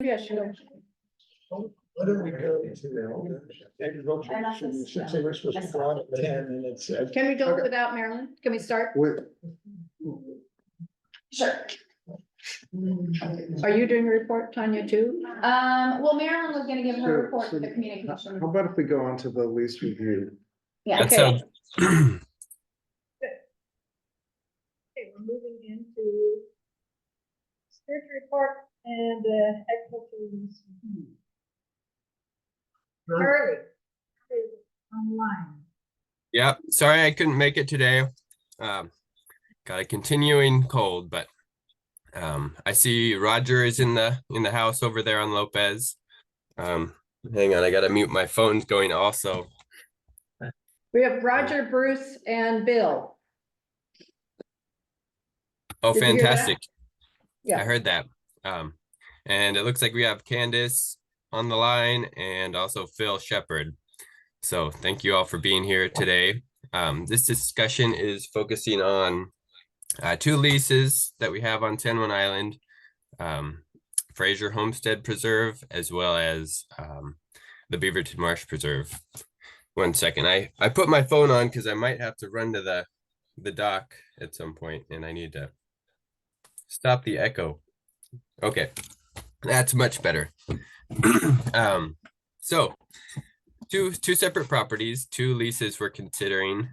Yeah, sure. What did we go to agriculture, since they were supposed to go on at 10 and it said. Can we go Okay. without Marilyn? Can we start? Sure. Are you doing a report, Tanya, too? Well, Marilyn was gonna give her report to the How communication. about if we go on to the lease review? Yeah, Okay. That sounds, Okay, we're moving into spiritual report and agricultural. Early. Online. yeah, sorry I couldn't make it today. Got a continuing cold, but I see Roger is in the house over there on Lopez. Hang on, I gotta mute my phone's going also. We have Roger, Bruce, and Bill. Oh, Did you hear that? fantastic. Yeah. I heard that. And it looks like we have Candace on the line and also Phil Shepard. So thank you all for being here today. This discussion is focusing on two leases that we have on San Juan Island, Fraser Homestead Preserve, as well as the Beaverton Marsh Preserve. 1 second, I put my phone on because I might have to run to the dock at some point, and I need to stop the echo. Okay, that's much better. So two separate properties, two leases we're considering,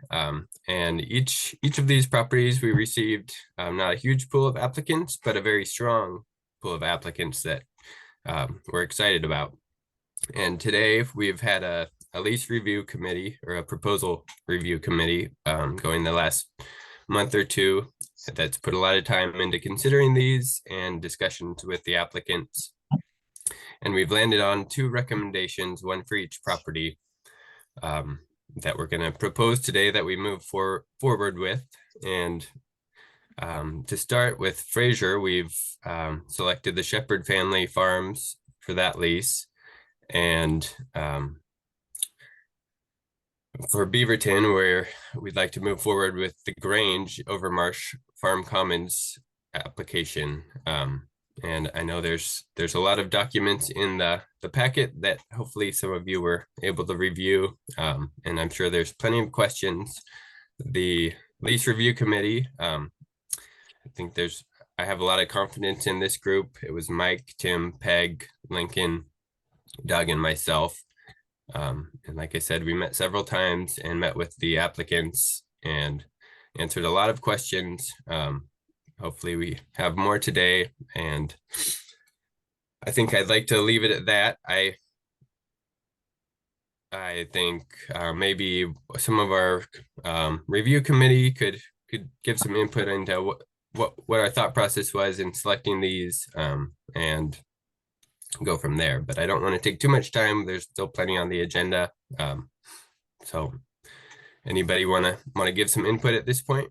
and each of these properties we received not a huge pool of applicants, but a very strong pool of applicants that we're excited about. And today we've had a lease review committee, or a proposal review committee, going the last month or two, that's put a lot of time into considering these and discussions with the applicants. And we've landed on two recommendations, one for each property, that we're going to propose today that we move forward with. And to start with Fraser, we've selected the Shepherd Family Farms for that lease. And for Beaverton, where we'd like to move forward with the Grange over Marsh Farm Commons application. And I know there's a lot of documents in the packet that hopefully some of you were able to review. And I'm sure there's plenty of questions. The lease review committee, I have a lot of confidence in this group. It was Mike, Tim, Peg, Lincoln, Doug, and myself. And like I said, we met several times and met with the applicants and answered a lot of questions. Hopefully we have more today, and I think I'd like to leave it at that. I think maybe some of our review committee could give some input into what our thought process was in selecting these, and go from there. But I don't want to take too much time. There's still plenty on the agenda. So anybody want to give some input at this point?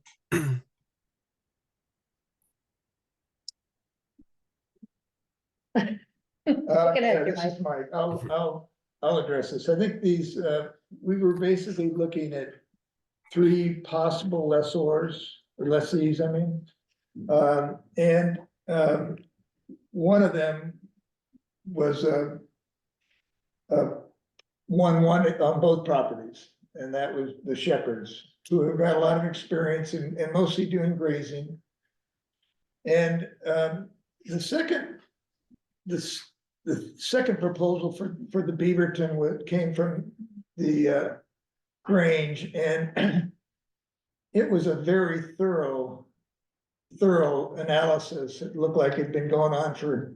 This is Mike. I'll address this. I think these, we were basically looking at three possible lessors, or lessees, I mean. And one of them was one on both properties, and that was the Shepherds, who have got a lot of experience in mostly doing grazing. And the second proposal for the Beaverton came from the Grange, and it was a very thorough analysis. It looked like it'd been going on for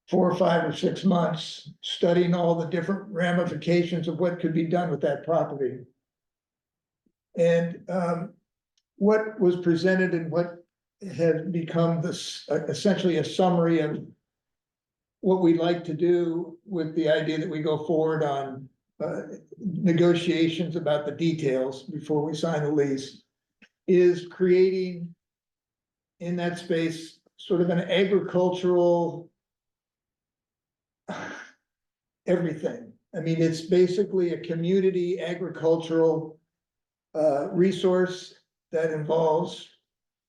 4 or 5 or 6 months, studying all the different ramifications of what could be done with that property. And what was presented and what has become this essentially a summary of what we'd like to do, with the idea that we go forward on negotiations about the details before we sign the lease, is creating in that space sort of an agricultural everything. I mean, it's basically a community agricultural resource that involves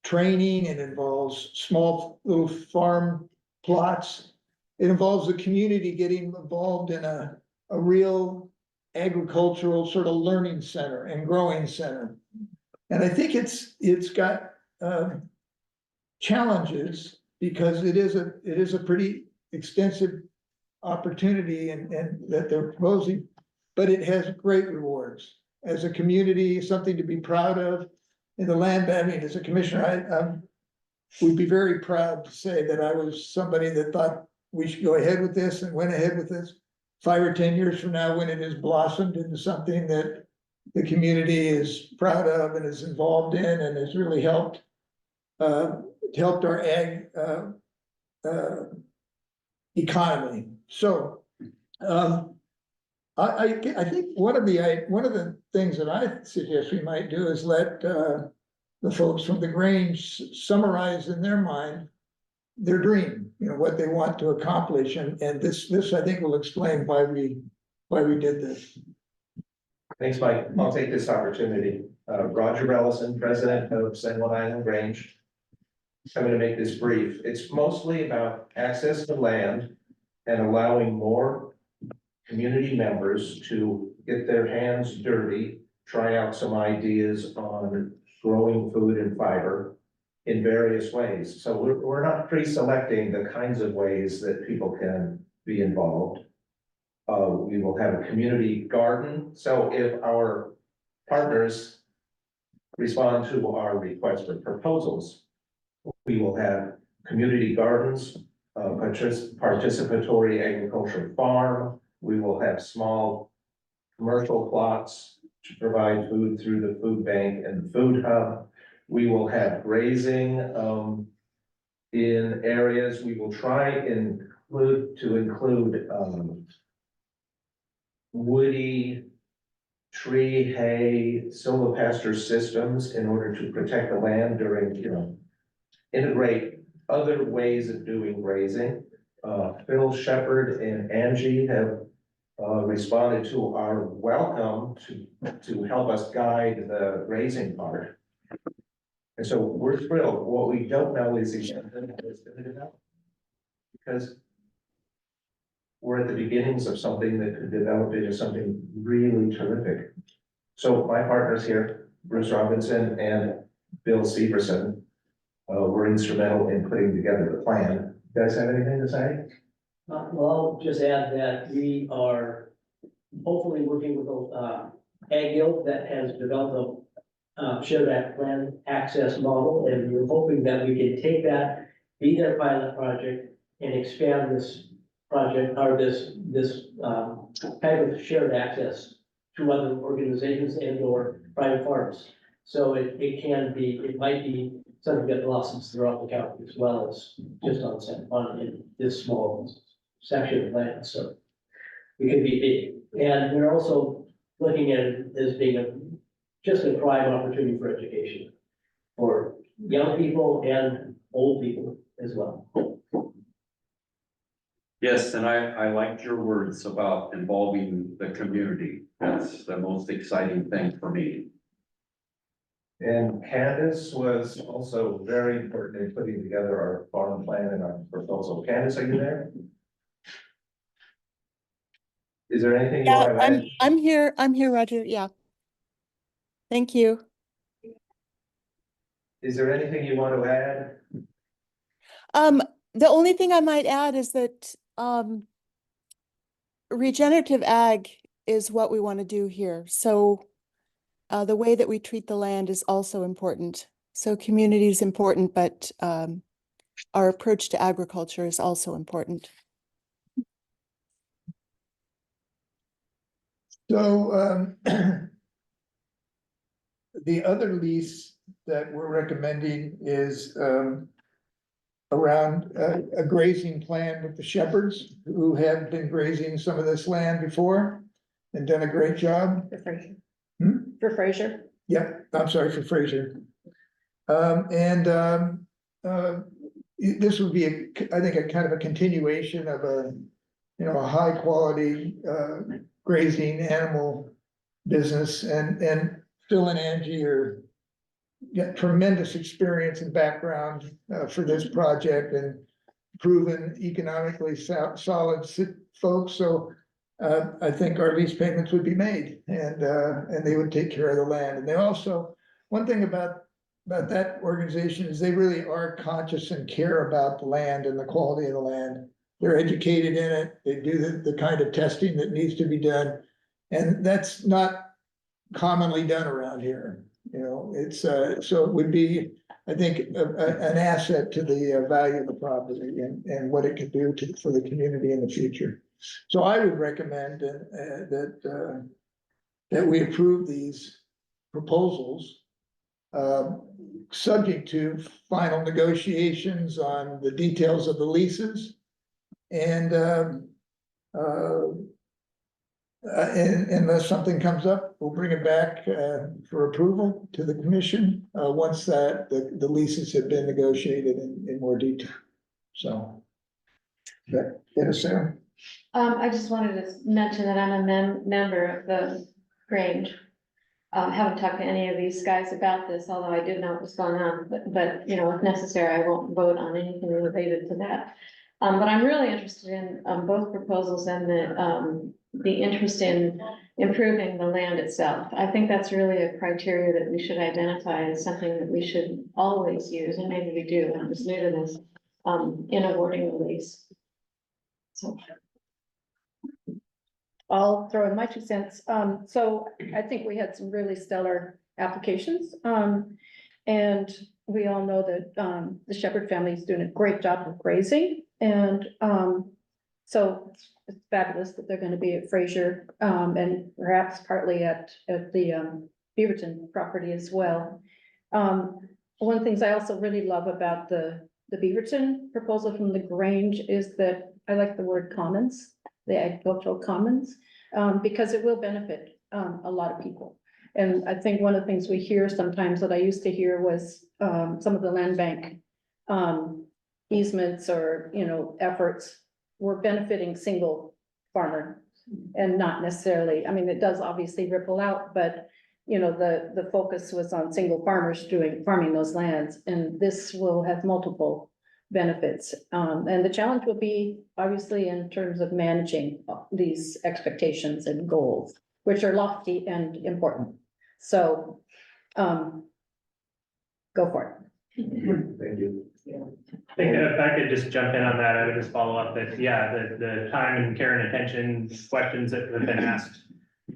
training, it involves small little farm plots. it involves the community getting involved in a real agricultural sort of learning center and growing center. And I think it's got challenges because it is a pretty extensive opportunity and that they're proposing, but it has great rewards. As a community, something to be proud of. In the land banking, as a commissioner, I would be very proud to say that I was somebody that thought we should go ahead with this and went ahead with this. 5 or 10 years from now, when it has blossomed into something that the community is proud of and is involved in and has really helped our ag economy. So I think one of the things that I suggest we might do is let the folks from the Grange summarize in their mind their dream, what they want to accomplish, and this I think will explain why we did this. Thanks, Mike. I'll take this opportunity. Roger Brellison, president of San Juan Island Grange. I'm going to make this brief. It's mostly about access to land and allowing more community members to get their hands dirty, try out some ideas on growing food and fiber in various ways. So we're not pre-selecting the kinds of ways that people can be involved. We will have a community garden. So if our partners respond to our request for proposals, we will have community gardens, participatory agricultural farm. We will have small commercial plots to provide food through the food bank and the food hub. We will have grazing in areas. We will try and include woody, tree, hay, silvopasture systems in order to protect the land during, integrate other ways of doing grazing. Phil Shepard and Angie have responded to our welcome to help us guide the grazing part. And so we're thrilled. What we don't know is exactly how it's going to develop. Because we're at the beginnings of something that could develop into something really terrific. So my partners here, Bruce Robinson and Bill Severson, were instrumental in putting together the plan. You guys have anything to say? Well, I'll just add that we are hopefully working with Ag Guild that has developed a shared land access model, and we're hoping that we can take that, be their pilot project, and expand this project or this type of shared access to other organizations and or private farms. So it might be something that blossoms throughout the county as well as just on San Juan in this small section of land. So we could be big. And we're also looking at it as being just a prime opportunity for education for young people and old people as well. Yes, and I liked your words about involving the community. That's the most exciting thing for me. And Candace was also very important in putting together our farm plan and our proposal. Candace, are you there? Is there anything you want to add? I'm here, Roger, yeah. Thank you. Is there anything you want to add? The only thing I might add is that regenerative ag is what we want to do here. So the way that we treat the land is also important. So community is important, but our approach to agriculture is also important. So the other lease that we're recommending is around a grazing plan with the shepherds who have been grazing some of this land before and done a great job. For Fraser. Hmm? For Fraser. Yeah, I'm sorry, for Fraser. This would be, I think, a kind of a continuation of a high quality grazing animal business, and Phil and Angie got tremendous experience and background for this project, and proven economically solid folks, so. I think our lease payments would be made and they would take care of the land. And they also, one thing about that organization is they really are conscious and care about the land and the quality of the land. They're educated in it. They do the kind of testing that needs to be done. And that's not commonly done around here. You know, it's so it would be, I think, an asset to the value of the property and what it could do for the community in the future. So I would recommend that we approve these proposals, subject to final negotiations on the details of the leases. And unless something comes up, we'll bring it back for approval to the commission once the leases have been negotiated in more detail. So, get us there. I just wanted to mention that I'm a member of the Grange. Haven't talked to any of these guys about this, although I do know what's going on, but you know, if necessary, I won't vote on anything related to that. But I'm really interested in both proposals and the interest in improving the land itself. I think that's really a criteria that we should identify as something that we should always use, and maybe we do, I'm just new to this, in awarding the lease. So. I'll throw in my 2 cents. So I think we had some really stellar applications. And we all know that, the Shepherd family is doing a great job of grazing. And, so it's fabulous that they're gonna be at Fraser, and perhaps partly at the, Beaverton property as well. One of the things I also really love about the Beaverton proposal from the Grange is that I like the word commons, the agricultural commons, because it will benefit a lot of people. And I think one of the things we hear sometimes that I used to hear was some of the land bank easements or, you know, efforts were benefiting single farmer and not necessarily, I mean, it does obviously ripple out, but you know, the focus was on single farmers farming those lands, and this will have multiple benefits. And the challenge will be obviously in terms of managing these expectations and goals, which are lofty and important. So, go for it. Thank you. I think that if I could just jump in on that, I would just follow up that, yeah, the time and care and attention questions that have been asked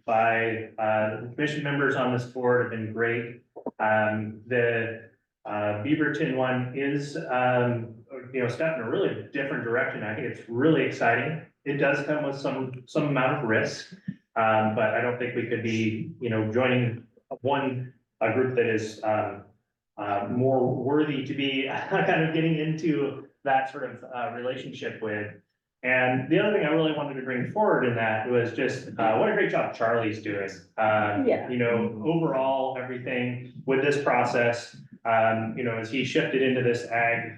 by the commission members on this board have been great. The Beaverton one is, you know, step in a really different direction. I think it's really exciting. It does come with some amount of risk, but I don't think we could be, you know, joining a group that is more worthy to be kind of getting into that sort of relationship with. And the other thing I really wanted to bring forward in that was just what a great job Charlie's doing. Yeah. You know, overall, everything with this process, you know, as he shifted into this ag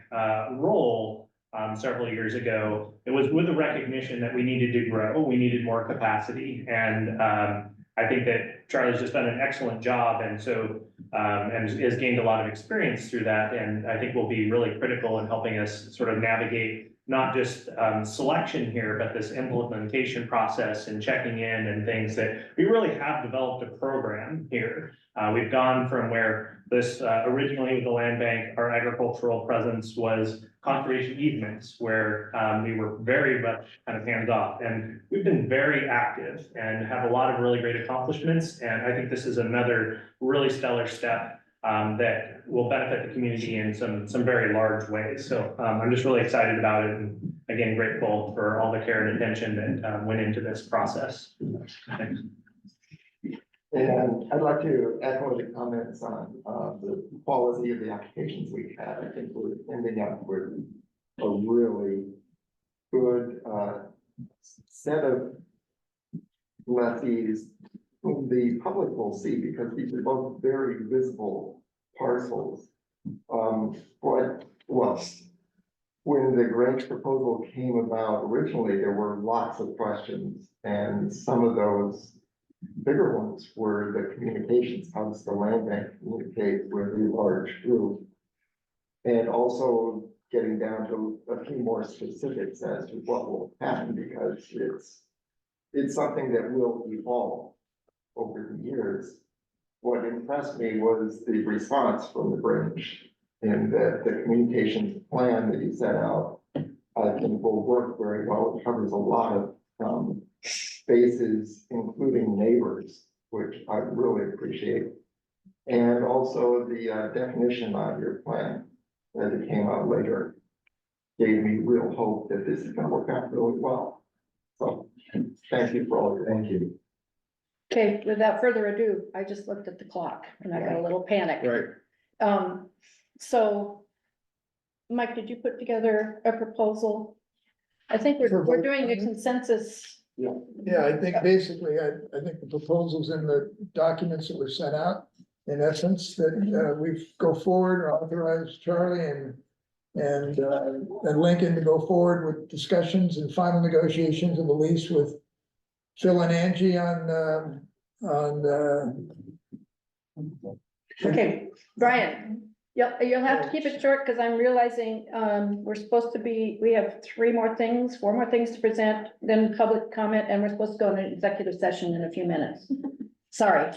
role several years ago, it was with the recognition that we needed to grow, we needed more capacity. And I think that Charlie's just done an excellent job, and so and has gained a lot of experience through that, and I think will be really critical in helping us sort of navigate not just selection here, but this implementation process and checking in and things that we really have developed a program here. We've gone from where this originally with the land bank, our agricultural presence was conservation easements, where we were very much kind of hands off, and we've been very active and have a lot of really great accomplishments. And I think this is another really stellar step that will benefit the community in some very large ways. So I'm just really excited about it, and again, grateful for all the care and attention that went into this process. Thanks. And I'd like to echo the comments on the quality of the applications we had. I think we're ending up with a really good set of lessees whom the public will see, because these are both very visible parcels. But when the Grange proposal came about originally, there were lots of questions, and some of those bigger ones were the communications. How does the land bank communicate with a large group? And also getting down to a few more specifics as to what will happen, because it's something that will evolve over the years. What impressed me was the response from the Grange, and that the communications plan that he set out, I think will work very well. It covers a lot of spaces, including neighbors, which I really appreciate. And also the definition on your plan, as it came out later, gave me real hope that this is gonna work out really well. So, thank you for all your. Thank you. Okay, without further ado, I just looked at the clock and I got a little panic. Right. So, Mike, did you put together a proposal? I think we're doing a consensus. Yeah, I think basically, I think the proposals in the documents that were sent out, in essence, that we go forward or authorize Charlie and Lincoln to go forward with discussions and final negotiations of the lease with Phil and Angie on. Okay, Brian, you'll have to keep it short because I'm realizing, we have 4 more things to present, then public comment, and we're supposed to go into executive session in a few minutes. Sorry.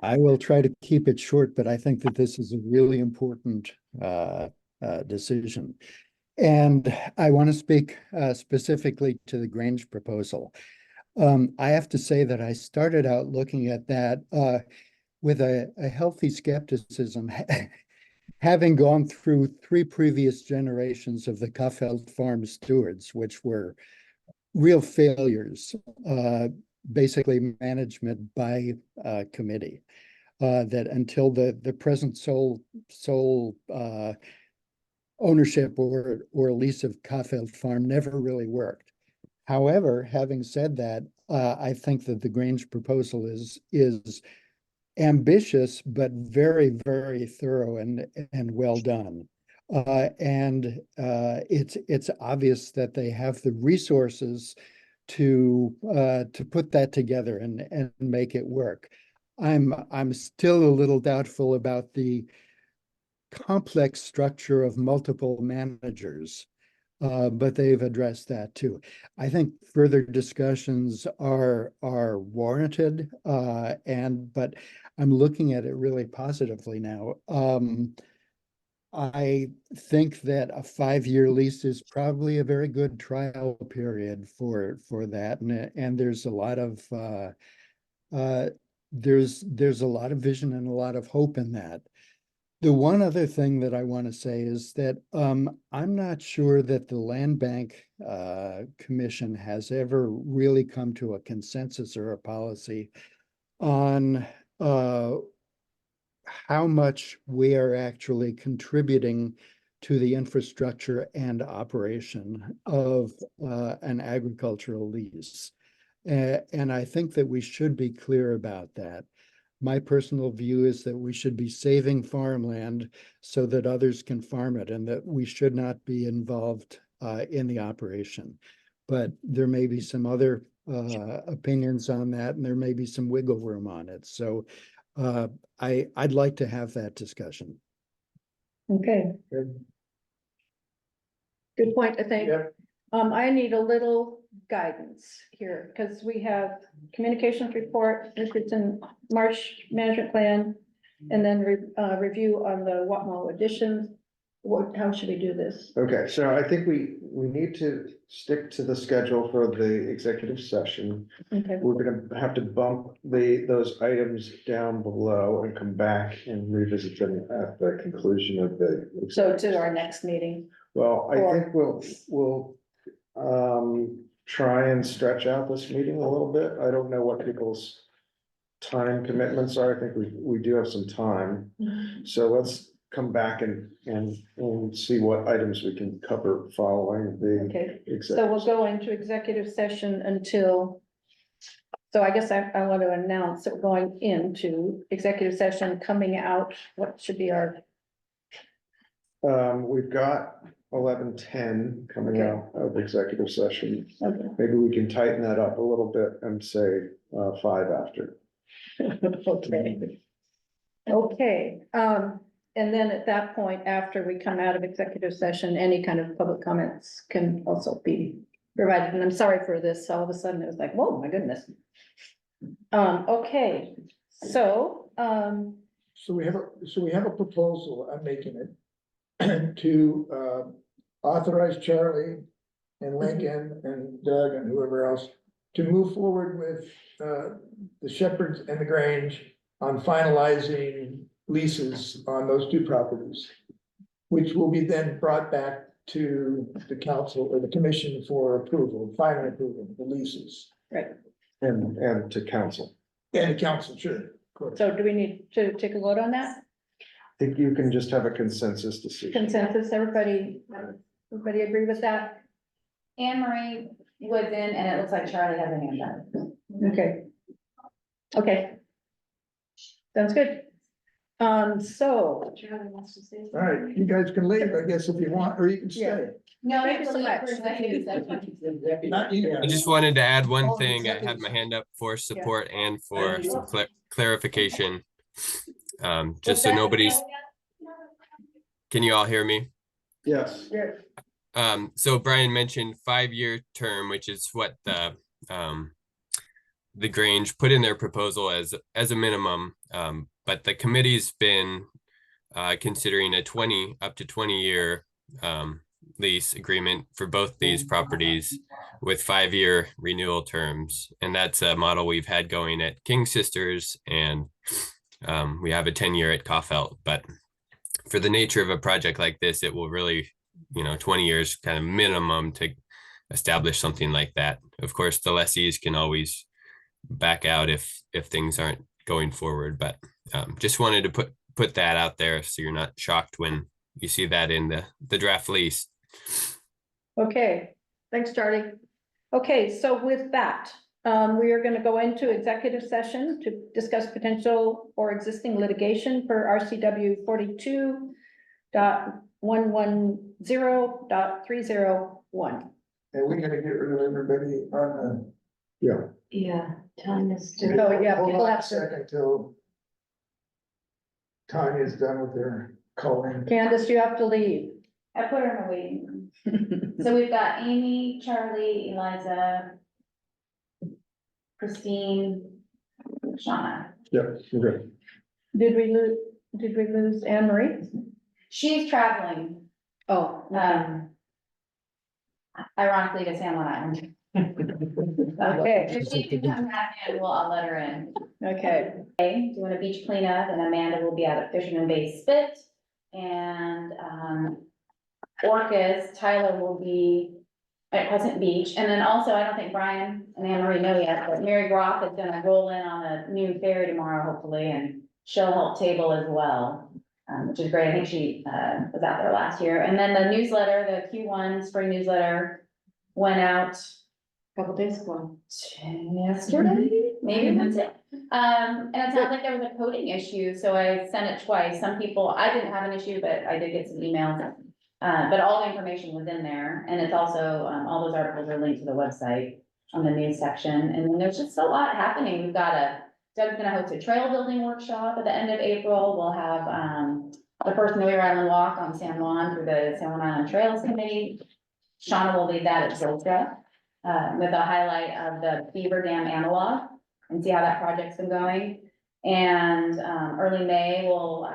I will try to keep it short, but I think that this is a really important decision. And I want to speak specifically to the Grange proposal. I have to say that I started out looking at that with a healthy skepticism, having gone through 3 previous generations of the Kuffeld Farm stewards, which were real failures, basically management by committee, that until the present sole ownership or lease of Kuffeld Farm never really worked. However, having said that, I think that the Grange proposal is ambitious, but very, very thorough and well done. It's obvious that they have the resources to put that together and make it work. I'm still a little doubtful about the complex structure of multiple managers, but they've addressed that too. I think further discussions are warranted, but I'm looking at it really positively now. I think that a 5-year lease is probably a very good trial period for that, and there's a lot of there's a lot of vision and a lot of hope in that. The one other thing that I want to say is that I'm not sure that the Land Bank Commission has ever really come to a consensus or a policy on how much we are actually contributing to the infrastructure and operation of an agricultural lease. And I think that we should be clear about that. My personal view is that we should be saving farmland so that others can farm it, and that we should not be involved in the operation. But there may be some other opinions on that, and there may be some wiggle room on it. So I'd like to have that discussion. Okay. Good point, I think. Yep. I need a little guidance here, because we have communications report, if it's in March management plan, and then review on the Watmo additions. How should we do this? Okay, so I think we need to stick to the schedule for the executive session. Okay, We're gonna have to bump those items down below and come back and revisit them at the conclusion of the. so to our next meeting. Well, I think we'll try and stretch out this meeting a little bit. I don't know what people's time commitments are. I think we do have some time. So let's come back and see what items we can cover following the. Okay, so executive. we'll go into executive session until. So I guess I want to announce that we're going into executive session, coming out, what should be our, We've got 11:10 coming Okay. out of executive session. okay. Maybe we can tighten that up a little bit and say 5 after. Okay. Okay, and then at that point, after we come out of executive session, any kind of public comments can also be provided. And I'm sorry for this. All of a sudden, it was like, whoa, my goodness. Okay, so, So we have a proposal, I'm making it, to authorize Charlie and Lincoln and Doug and whoever else to move forward with the Shepherds and the Grange on finalizing leases on those two properties, which will be then brought back to the council or the commission for approval, final approval of the leases. right. And to council. And the council, sure, of course. So do we need to take a vote on that? I think you can just have a consensus decision. Consensus, everybody agree with that? Anne Marie was in, and it looks like Charlie has a hand up. Okay. Okay. Sounds good. So, All right, you guys can leave, I guess, if you want, or you can stay. No, Thank you it's so much. Not you I guys. just wanted to add one Oh, thing. I had executive my session. hand up for support and for Thank you. some clarification. Just so nobody's, can you all hear me? Yes. So Brian mentioned 5-year term, which is what the Grange put in their proposal as a minimum. But the committee's been considering a up to 20-year lease agreement for both these properties with 5-year renewal terms. And that's a model we've had going at King Sisters, and we have a 10-year at Kaufelt. But for the nature of a project like this, it will really, 20 years kind of minimum to establish something like that. Of course, the lessees can always back out if things aren't going forward, but just wanted to put that out there so you're not shocked when you see that in the draft lease. okay, thanks, Charlie. Okay, so with that, we are gonna go into executive session to discuss potential or existing litigation per RCW 42.110.301. And we gotta get rid of everybody on Yeah, time is. the. Oh, yeah, Hold people on a have to- second till Tanya's done with her calling. Candace, you have to leave. I put her in a waiting room. So we've got Amy, Charlie, Eliza, Christine, Shauna. Yeah, you're good. Did we lose Anne Marie? She's traveling, Oh, ironically to San Juan Island. okay, If she can come back in, I'll let her in. okay, Okay, doing a beach cleanup, and Amanda will be out at Fisherman Bay Spit. And, Orcas, Tyler will be at Pleasant Beach. And then also, I don't think Brian and Anne Marie know yet, but Mary Groff is gonna roll in on the noon ferry tomorrow, hopefully, and she'll help table as well. Which is great. I think she, was out there last year. And then the newsletter, the Q1 spring newsletter went out a couple days ago. yesterday, maybe Wednesday. And it sounds like there was a coding issue, so I sent it twice. Some people, I didn't have an issue, but I did get some emails. But all the information was in there, and it's also, all those articles are linked to the website on the news section, and then there's just a lot happening. We've got Doug's gonna host a trail building workshop at the end of April. We'll have, the first New Year Island walk on San Juan through the San Juan Island Trails Committee. Shauna will lead that at Ziltra, with a highlight of the Beaver Dam analog and see how that project's been going. And, early May, we'll,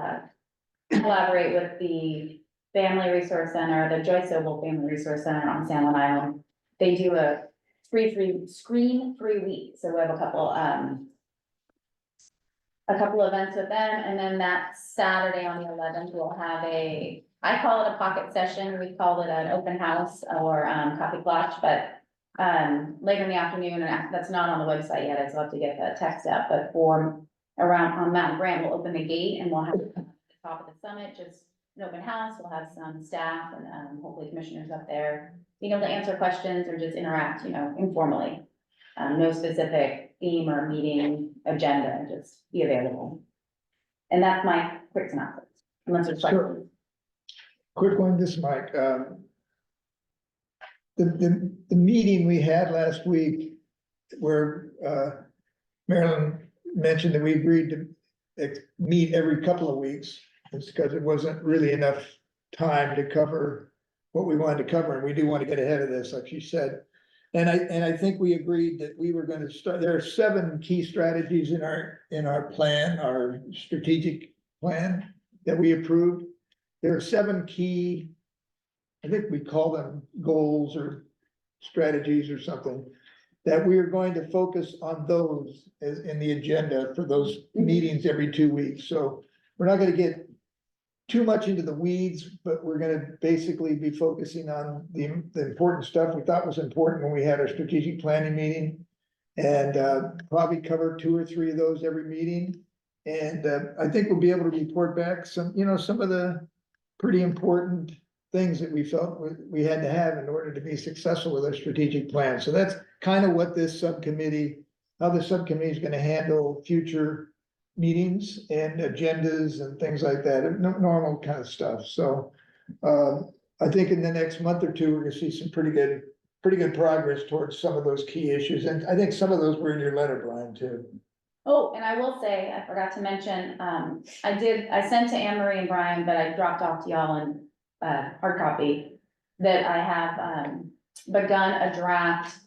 collaborate with the Family Resource Center, the Joyce Sobel Family Resource Center on San Juan Island. They do a screen-free week, so we have a couple events with them, and then that Saturday on the 11th, we'll have I call it a pocket session, we called it an open house or coffee clutch, but later in the afternoon, and that's not on the website yet, I still have to get the text up, but on Mountain Grant, we'll open the gate and we'll have at the top of the summit, just an open house, we'll have some staff and hopefully commissioners up there, being able to answer questions or just interact, informally. No specific theme or meeting agenda, just be available. And that's my quick synopsis, unless there's Sure. questions. Quick one, this Mike, the meeting we had last week where, Marilyn mentioned that we agreed to meet every couple of weeks. It's because it wasn't really enough time to cover what we wanted to cover, and we do want to get ahead of this, like you said. And I think we agreed that we were gonna start, there are 7 key strategies in our plan, our strategic plan that we approved. There are 7 key, I think we call them goals or strategies or something, that we are going to focus on those as in the agenda for those meetings every 2 weeks. So we're not gonna get too much into the weeds, but we're gonna basically be focusing on the important stuff we thought was important when we had our strategic planning meeting. And probably cover 2 or 3 of those every meeting. And I think we'll be able to report back some of the pretty important things that we felt we had to have in order to be successful with our strategic plan. So that's kind of what this subcommittee, how the subcommittee is gonna handle future meetings and agendas and things like that, normal kind of stuff. So I think in the next month or 2, we're gonna see some pretty good progress towards some of those key issues. And I think some of those were in your letter, Brian, too. Oh, and I will say, I forgot to mention, I sent to Anne Marie and Brian, but I dropped off to y'all in hard copy, that I have begun a draft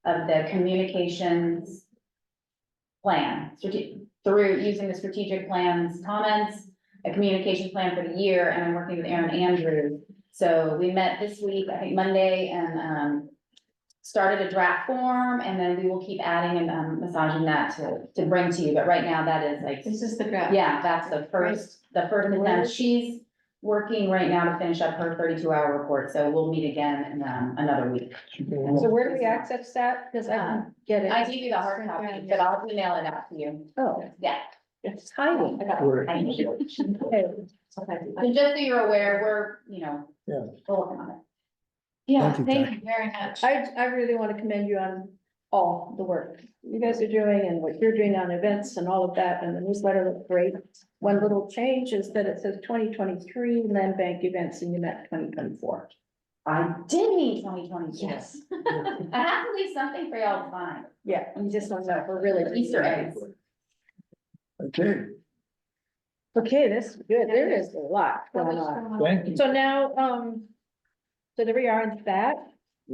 of the communications plan, through using the strategic plans comments, a communication plan for the year, and I'm working with Aaron Andrews. So we met this week, I think Monday, and started a draft form, and then we will keep adding and massaging that to bring to you. But right now, that is like, This is the draft. yeah, that's the first attempt. She's working right now to finish up her 32-hour report, so we'll meet again in another week. So where do we access that? Because I don't get it. I gave you the hard copy, but I'll email it out to you. Oh, Yeah. it's hiding. Right. I need you. Okay. And just so you're aware, we're, Yeah. we're working on it. Yeah, Thank you, thank Jack. you very much. I really want to commend you on all the work you guys are doing and what you're doing on events and all of that, and the newsletter looked great. One little change is that it says 2023 land bank events and you meant 2024. I did mean 2022. Yes. I have to leave something for y'all to find. Yeah, you just don't know, we're really. Easter eggs. Okay, Okay, this is good. There is a lot going on. thank you. So now, so there we are in that.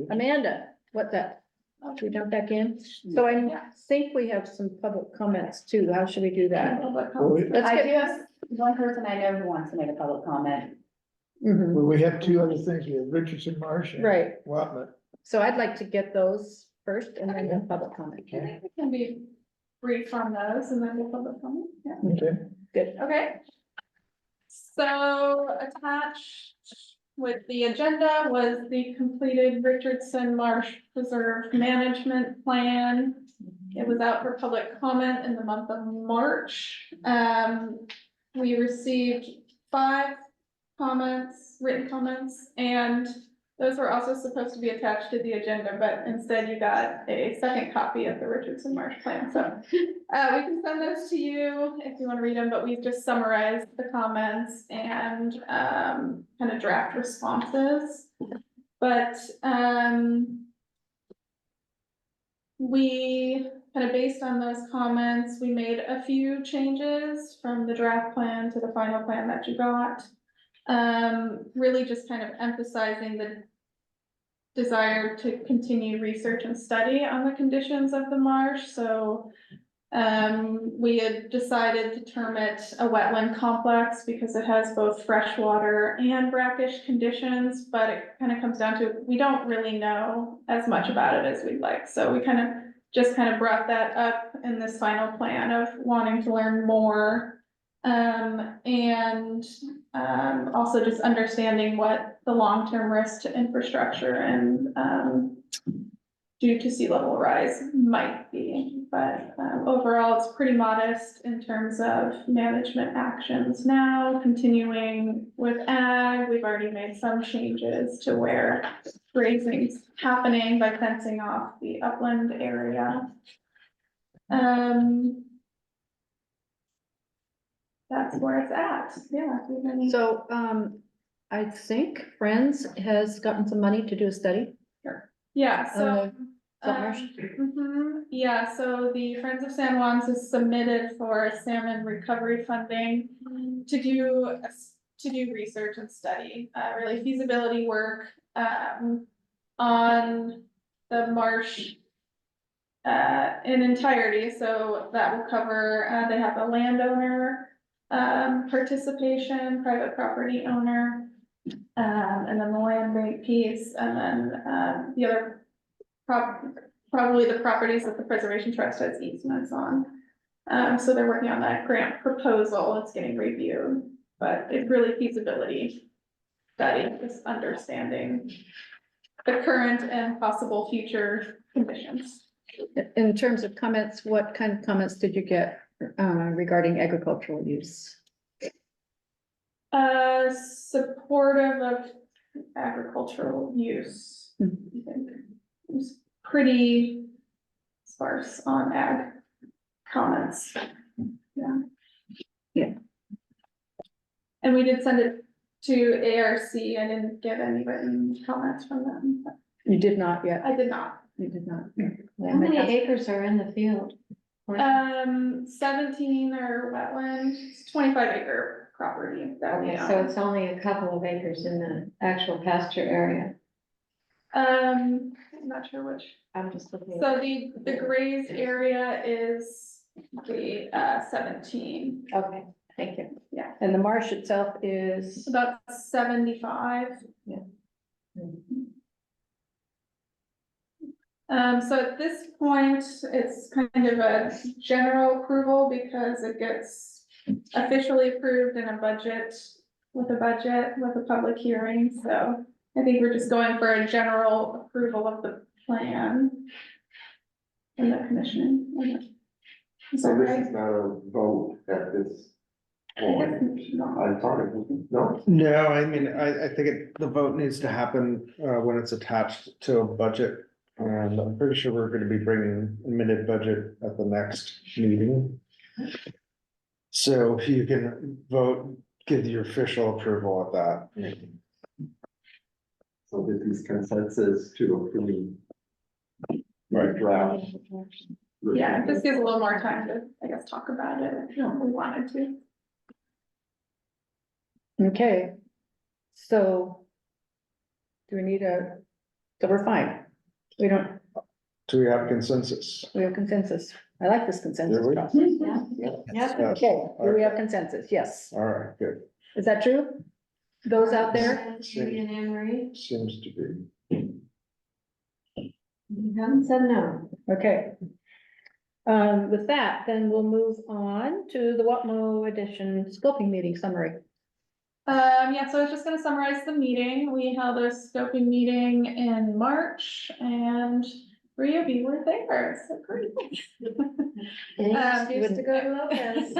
Amanda, what the, should we jump back in? So I think we have some public comments too. How should we do that? Let's I get, do have one person I know who wants to make a public comment. Mhm, Well, we have 2 other things. We have Richardson Marsh and right. Wapman. So I'd like to get those first and then the public comment. I think we can be brief on those and then we'll public comment. Yeah. Okay, Good. Okay. So attached with the agenda was the completed Richardson Marsh Preserve Management Plan. It was out for public comment in the month of March. We received 5 comments, written comments, and those were also supposed to be attached to the agenda, but instead you got a second copy of the Richardson Marsh Plan. So we can send those to you if you want to read them, but we've just summarized the comments and kind of draft responses. But we kind of based on those comments, we made a few changes from the draft plan to the final plan that you got. Really just kind of emphasizing the desire to continue research and study on the conditions of the marsh. So we had decided to term it a wetland complex because it has both freshwater and brackish conditions, but it kind of comes down to, we don't really know as much about it as we'd like. So we kind of brought that up in this final plan of wanting to learn more. And also just understanding what the long-term risk to infrastructure and due to sea level rise might be. But overall, it's pretty modest in terms of management actions now. Continuing with ag, we've already made some changes to where grazing's happening by fencing off the upland area. That's where it's at, yeah. So, I think Friends has gotten some money to do a study. Yeah, so Yeah, so the Friends of San Juans has submitted for salmon recovery funding to do, research and study, really feasibility work, on the marsh in entirety, so that will cover, they have a landowner participation, private property owner, and then the land bank piece, and then the other probably the properties that the Preservation Trust has easements on. So they're working on that grant proposal, it's getting reviewed, but it's really feasibility study, just understanding the current and possible future conditions. In terms of comments, what kind of comments did you get regarding agricultural use? Supportive of agricultural use. I think it was pretty sparse on ag comments. Yeah. And we did send it to ARC. I didn't get any written comments from them. You did not yet. I did not. You did not. How many acres are in the field? 17 are wetland, it's 25-acre property that we Okay, so own. it's only a couple of acres in the actual pasture area. I'm not sure which. I'm just looking. So the grazed area is the 17. Okay, thank you. Yeah. And the marsh itself is, About 75. Yeah. So at this point, it's kind of a general approval because it gets officially approved in a budget, with a public hearing, so I think we're just going for a general approval of the plan in the commission. Is that So this right? is not a vote at this point. I thought it was, no? No, I mean, I think the vote needs to happen, when it's attached to a budget. And I'm pretty sure we're gonna be bringing amended budget at the next meeting. So you can vote, give your official approval at that meeting. So this is consensus to approve. Right. Draft. Yeah, this gives a little more time to, I guess, talk about it if we wanted to. okay. So do we need so we're fine. We don't, Do we have consensus? we have consensus. I like this consensus Do we? process. Yeah. Yes. Okay, do we have consensus? Yes. All right, good. Is that true? Those out there? Judy and Anne Marie, Seems to be. you haven't said no. Okay. With that, then we'll move on to the Watmo edition scoping meeting summary. Yeah, so I was just gonna summarize the meeting. We held a scoping meeting in March and 3 of you were there, so great. Any Um, excuse to go to Lopez.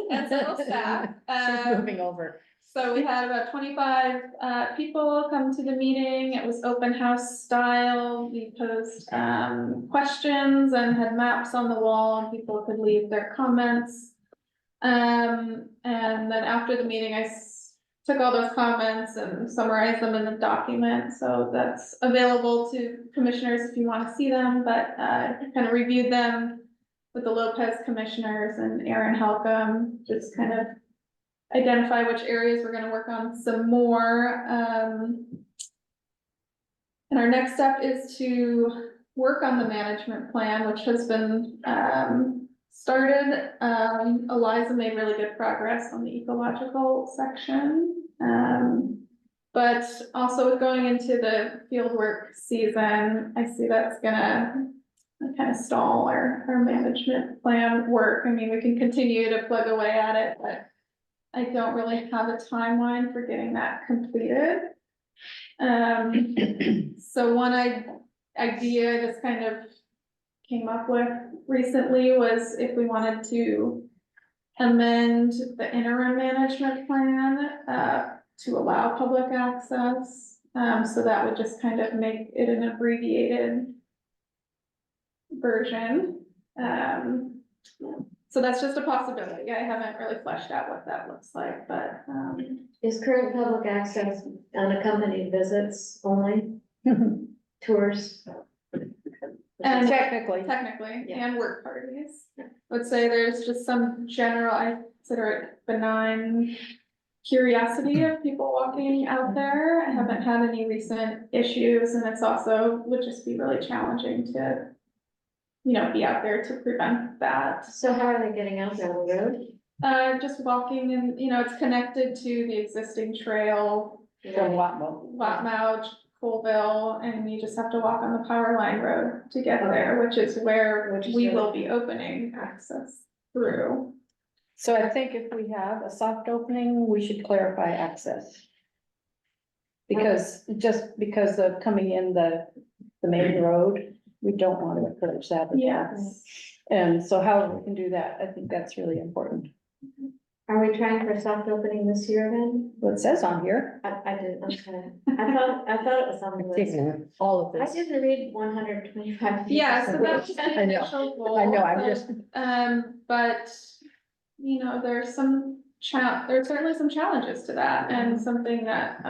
And several staff. She's moving over. So we had about 25 people come to the meeting. It was open house style. We posed questions and had maps on the wall and people could leave their comments. And then after the meeting, I took all those comments and summarized them in the document. So that's available to commissioners if you want to see them, but kind of reviewed them with the Lopez commissioners and Aaron Halcomb, just kind of identify which areas we're gonna work on some more. And our next step is to work on the management plan, which has been started. Eliza made really good progress on the ecological section. But also with going into the fieldwork season, I see that's gonna kind of stall our management plan work. I mean, we can continue to plug away at it, but I don't really have a timeline for getting that completed. So one idea I just kind of came up with recently was if we wanted to amend the interim management plan to allow public access. So that would just kind of make it an abbreviated version. So that's just a possibility. I haven't really fleshed out what that looks like, but Is current public access unaccompanied visits only, tours? And Technically, technically, Yeah. and work parties. Let's say there's just some general, I consider it benign curiosity of people walking out there. I haven't had any recent issues, and it's also would just be really challenging to, be out there to prevent that. So how are they getting out there on the road? Just walking and, it's connected to the existing trail, from Watmo. Watmouth, Colville, and you just have to walk on the Power Line Road to get there, which is where Which is we where- will be opening access through. So I think if we have a soft opening, we should clarify access. Because, just because of coming in the main road, we don't want to encourage that. at all. Yes. And so however we can do that, I think that's really important. Are we trying for soft opening this year then? What it says on here, I didn't, okay. I thought it was on the list. all of I this. didn't read 125 feet. Yeah, so that's just the I know. initial goal. I know, I'm just, But, there's there's certainly some challenges to that and something that,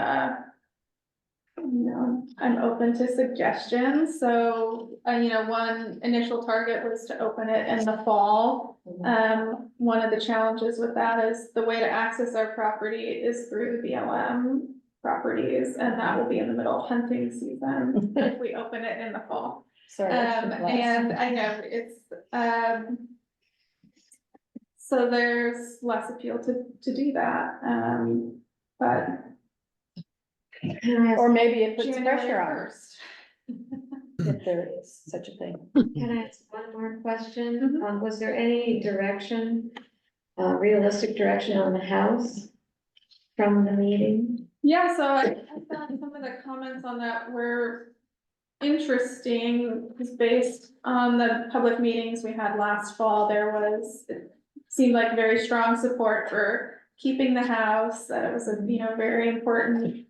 I'm open to suggestions. So, one initial target was to open it in the fall. One of the challenges with that is the way to access our property is through the BLM properties, and that will be in the middle of hunting season if we open it in the fall. sorry. I should have And I know it's, so there's less appeal to do that, but. Can I ask, Or maybe it puts January pressure on us, 1st. if there is such a thing. can I ask one more question? Was there any direction, realistic direction on the house from the meeting? Yeah, so I thought some of the comments on that were interesting, because based on the public meetings we had last fall, it seemed like very strong support for keeping the house, that it was a, very important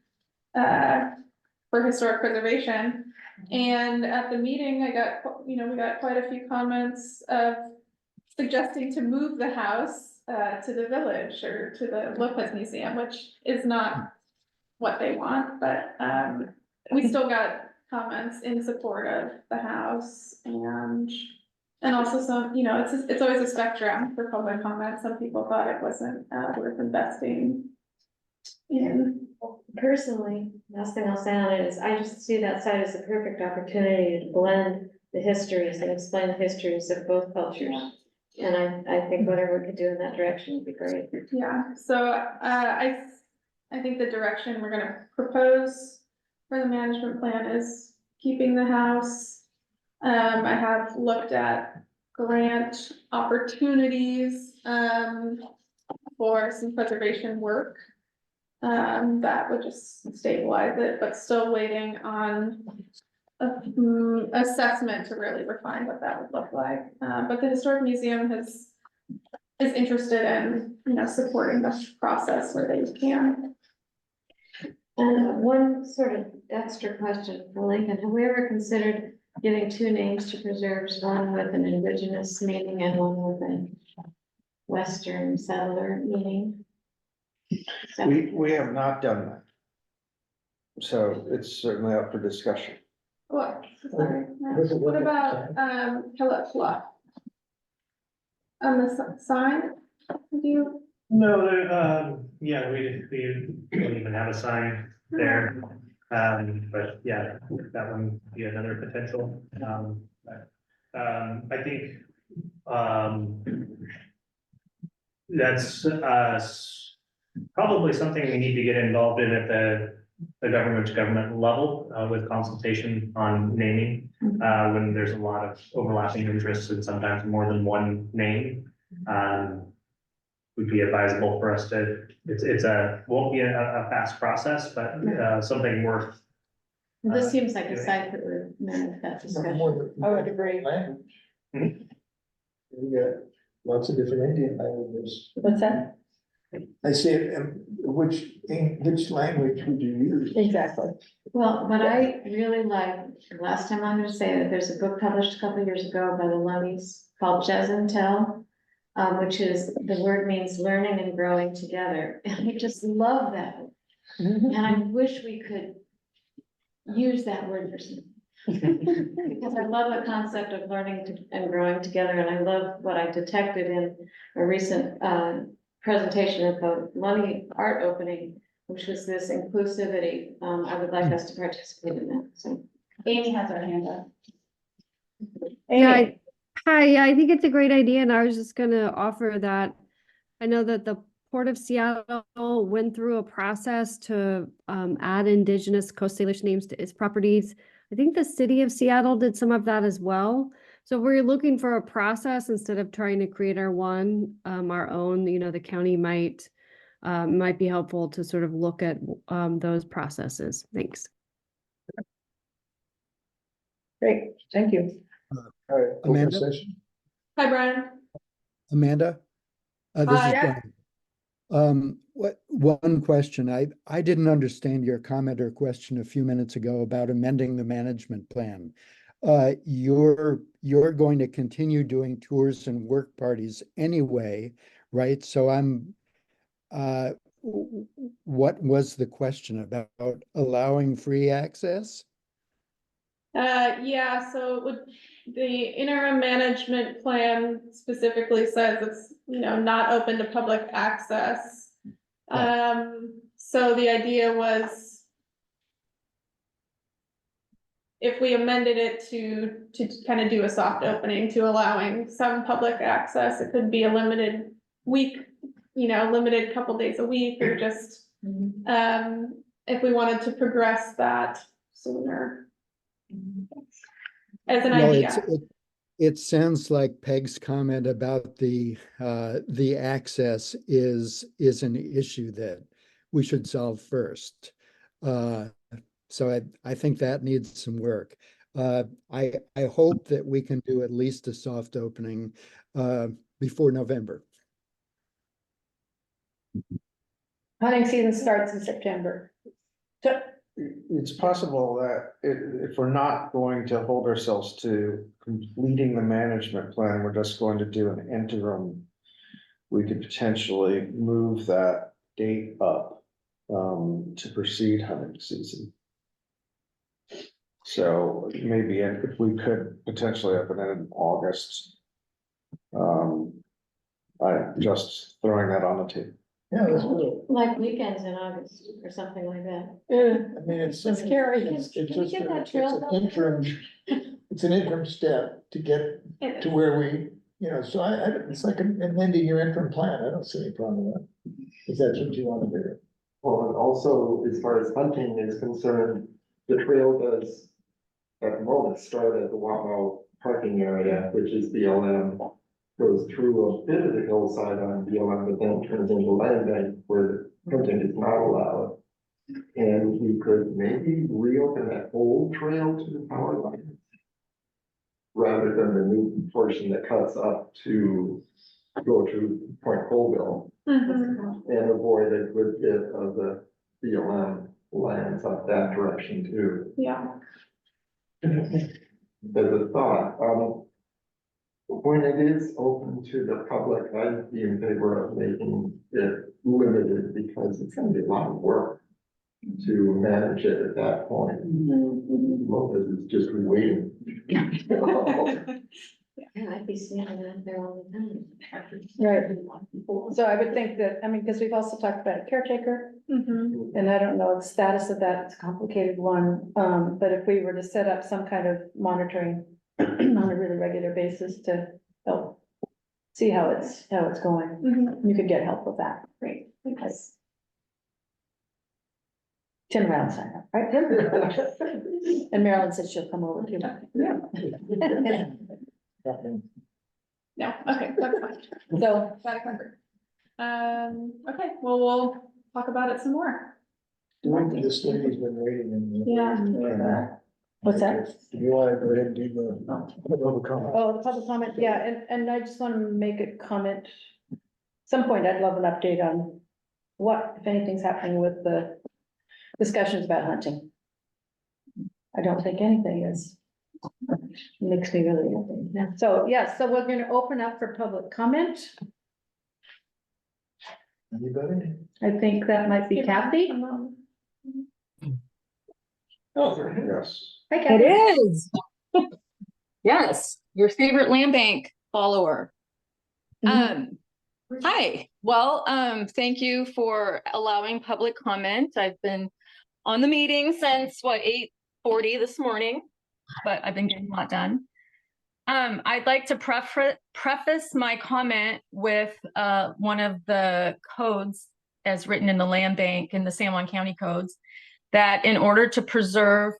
for historic preservation. And at the meeting, we got quite a few comments of suggesting to move the house to the village or to the Lopez Museum, which is not what they want, but we still got comments in support of the house and also some, it's always a spectrum for public comment. Some people thought it wasn't worth investing in. Personally, last thing I'll say on it is I just see that site as a perfect opportunity to blend the histories and explain the histories of both cultures. And I think whatever we could do in that direction would be great. Yeah, so I think the direction we're gonna propose for the management plan is keeping the house. I have looked at grant opportunities for some preservation work. That would just stabilize it, but still waiting on assessment to really refine what that would look like. But the Historic Museum is interested in, supporting this process where they can. And one sort of extra question for Lincoln, have we ever considered giving two names to preserves, one with an indigenous meaning and one with a Western settler meaning? We have not done that. So it's certainly up for discussion. What, sorry, what about, Kellett Bluff? On the sign, do you? No, yeah, we don't even have a sign there. But yeah, that one would be another potential. I think, that's probably something we need to get involved in at the government to government level, with consultation on naming, when there's a lot of overlapping interests and sometimes more than one name. Would be advisable for us to, won't be a fast process, but, something worth. This seems like a site that would merit that discussion. I would agree. We got lots of different Indian languages. What's that? I say, which language would you use? Exactly. Well, but I really like, last time I'm gonna say that there's a book published a couple of years ago by the Lunnies called Jesentel, which is, the word means learning and growing together. And I just love that. And I wish we could use that word for something. Because I love the concept of and growing together, and I love what I detected in a recent presentation at the Lundy Art Opening, which was this inclusivity. I would like us to participate in that, so. Amy has her hand up. Amy, Hi, yeah, I think it's a great idea, and I was just gonna offer that. I know that the Port of Seattle went through a process to add Indigenous Coast Salish names to its properties. I think the city of Seattle did some of that as well. So if we're looking for a process instead of trying to create our own, you know, the county might be helpful to sort of look at those processes. Thanks. great, thank you. All right, open Amanda? session. Hi, Brian. Amanda? This is Yeah. Brian. One question, I didn't understand your comment or question a few minutes ago about amending the management plan. You're going to continue doing tours and work parties anyway, right? So what was the question about allowing free access? Yeah, so it would, the interim management plan specifically says it's, you know, not open to public access. So the idea was if we amended it to kind of do a soft opening to allowing some public access, it could be a limited week, you know, limited couple days a week, or just, if we wanted to progress that sooner. As an Well, idea. it sounds like Peg's comment about the access is an issue that we should solve first. So I think that needs some work. I hope that we can do at least a soft opening before November. Hunting season starts in September. So, It's possible that if we're not going to hold ourselves to completing the management plan, we're just going to do an interim. We could potentially move that date up to precede hunting season. So maybe if we could potentially open it in August. I'm just throwing that on the table. Yeah, let's do Like weekends in August or something like that. it. I mean, it's scary. It's Can we just, get that it's trail an built? it's an interim step to get to where we, you know, so it's like amending your interim plan. I don't see any problem with that. If that's what you want to do. Well, and also, as far as hunting is concerned, the trail does at the moment start at the Wapmo parking area, which is BLM. Goes through a bit of the hillside on BLM, but then turns into land bank where hunting is not allowed. And you could maybe reopen that old trail to the power line, rather than the new portion that cuts up to go to Point Colville, and avoid a good bit of the BLM lands up that direction too. Yeah. As a thought, when it is open to the public, I'd be in favor of making it limited, because it's gonna be a lot of work to manage it at that point. Most is just waiting. Yeah, I'd be standing out there all the time. Right. So I would think that, I mean, because we've also talked about a caretaker, and I don't know the status of that, it's a complicated one. But if we were to set up some kind of monitoring on a really regular basis to help see how it's going, you could get help with that. Great. Because Tim Brown signed up, right? And Marilyn said she'll come over too. No, okay, that's fine. So, Got it covered. Okay, well, we'll talk about it some more. The study's been waiting and. Yeah. what's that? Do you want to go ahead and do the public comment? Oh, the public comment, yeah, and I just want to make a comment. Some point, I'd love an update on what, if anything's happening with the discussions about hunting. I don't think anything is. Makes me really happy. So, yeah, so we're gonna open up for public comment. Anybody? I think that might be Kathy. Oh, Yes. Hi, Kathy. It is. Yes, your favorite land bank follower. Hi, well, thank you for allowing public comment. I've been on the meeting since what, 8:40 this morning, but I've been getting a lot done. I'd like to preface my comment with one of the codes as written in the land bank in the San Juan County codes, that in order to preserve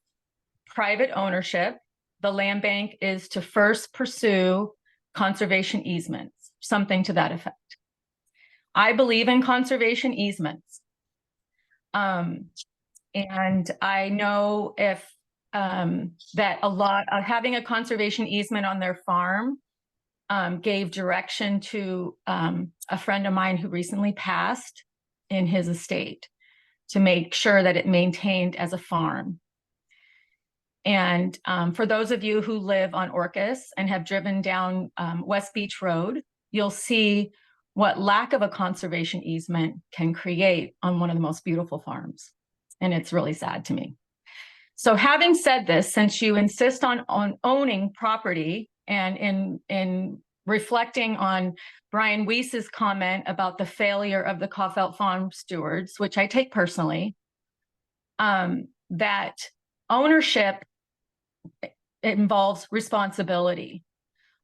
private ownership, the land bank is to first pursue conservation easements, something to that effect. I believe in conservation easements. And I know if that a lot of having a conservation easement on their farm gave direction to a friend of mine who recently passed in his estate to make sure that it maintained as a farm. And for those of you who live on Orcas and have driven down West Beach Road, you'll see what lack of a conservation easement can create on one of the most beautiful farms. And it's really sad to me. So having said this, since you insist on owning property and in reflecting on Brian Weiss's comment about the failure of the Kaufelt Farm stewards, which I take personally, that ownership involves responsibility.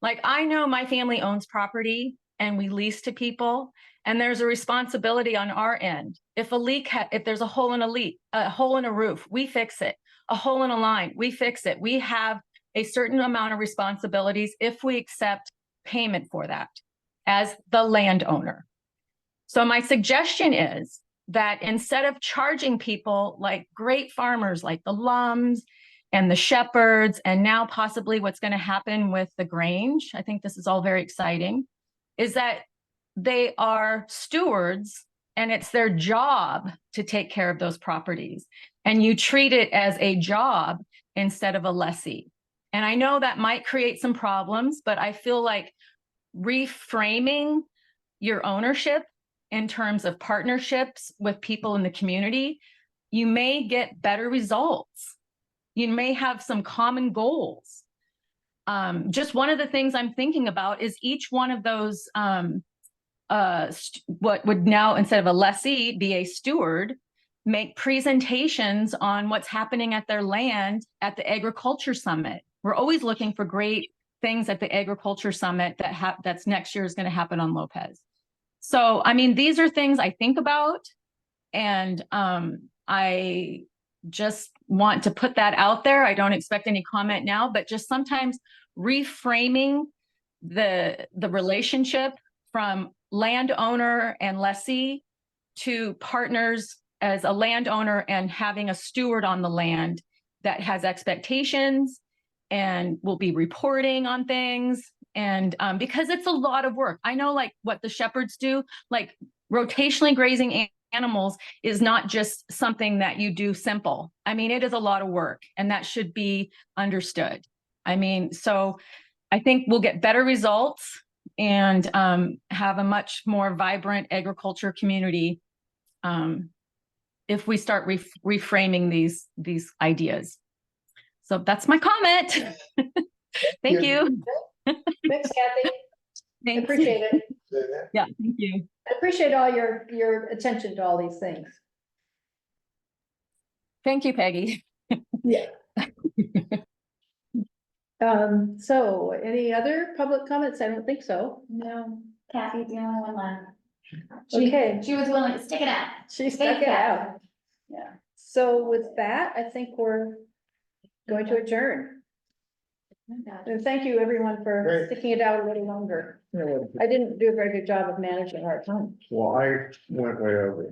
Like, I know my family owns property and we lease to people, and there's a responsibility on our end. If a leak, if there's a hole in a hole in a roof, we fix it. A hole in a line, we fix it. We have a certain amount of responsibilities if we accept payment for that as the landowner. So my suggestion is that instead of charging people like great farmers like the Lums and the Shepherds, and now possibly what's going to happen with the Grange, I think this is all very exciting, is that they are stewards and it's their job to take care of those properties. And you treat it as a job instead of a lessee. And I know that might create some problems, but I feel like reframing your ownership in terms of partnerships with people in the community, you may get better results. You may have some common goals. Just one of the things I'm thinking about is each one of those, what would now, instead of a lessee, be a steward, make presentations on what's happening at their land at the Agriculture Summit. We're always looking for great things at the Agriculture Summit that's next year is going to happen on Lopez. So, I mean, these are things I think about, and I just want to put that out there. I don't expect any comment now, but just sometimes reframing the relationship from landowner and lessee to partners as a landowner and having a steward on the land that has expectations and will be reporting on things. And because it's a lot of work. I know like what the Shepherds do, like rotationally grazing animals is not just something that you do simple. I mean, it is a lot of work, and that should be understood. I mean, so I think we'll get better results and have a much more vibrant agriculture community if we start reframing these ideas. So that's my comment. Thank you. Thanks, Kathy. Thanks. Appreciate it. Yeah, thank you. I appreciate all your attention to all these things. Thank you, Peggy. Yeah. So any other public comments? I don't think so. No, Kathy's the only one left. Okay. She was willing to stick it out. She stuck it out. Yeah. So with that, I think we're going to adjourn. And thank you, everyone, for Great. sticking it out a little longer. I didn't do a very good job of managing our time. Well, I went way over.